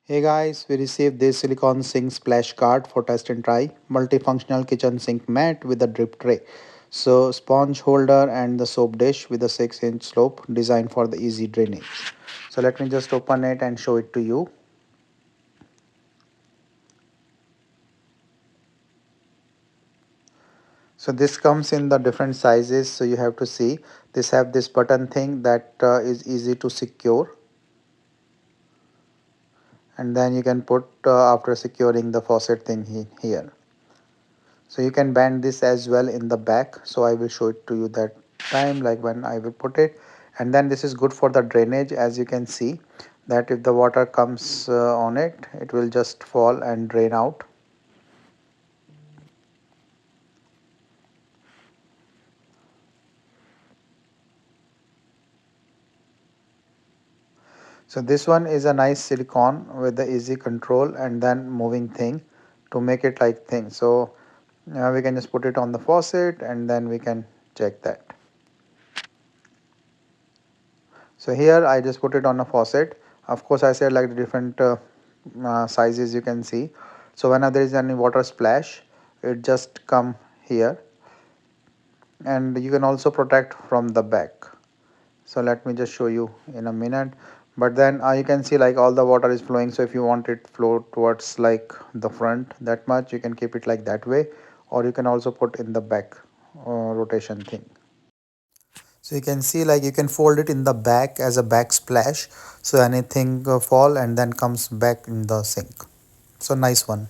Hey guys, we received this silicone sink splash card for test and try. Multifunctional kitchen sink mat with a drip tray. So sponge holder and the soap dish with a 6-inch slope designed for the easy drainage. So let me just open it and show it to you. So this comes in the different sizes. So you have to see this have this button thing that is easy to secure. And then you can put after securing the faucet thing here. So you can bend this as well in the back, so I will show it to you that time like when I will put it. And then this is good for the drainage, as you can see that if the water comes on it, it will just fall and drain out. So this one is a nice silicone with the easy control and then moving thing to make it like thing. So we can just put it on the faucet and then we can check that. So here I just put it on a faucet. Of course I said like the different sizes you can see. So whenever there is any water splash, it just come here. And you can also protect from the back. So let me just show you in a minute. But then you can see like all the water is flowing. So if you want it flow towards like the front that much, you can keep it like that way, or you can also put in the back rotation thing. So you can see like you can fold it in the back as a backsplash, so anything fall and then comes back in the sink. So nice one.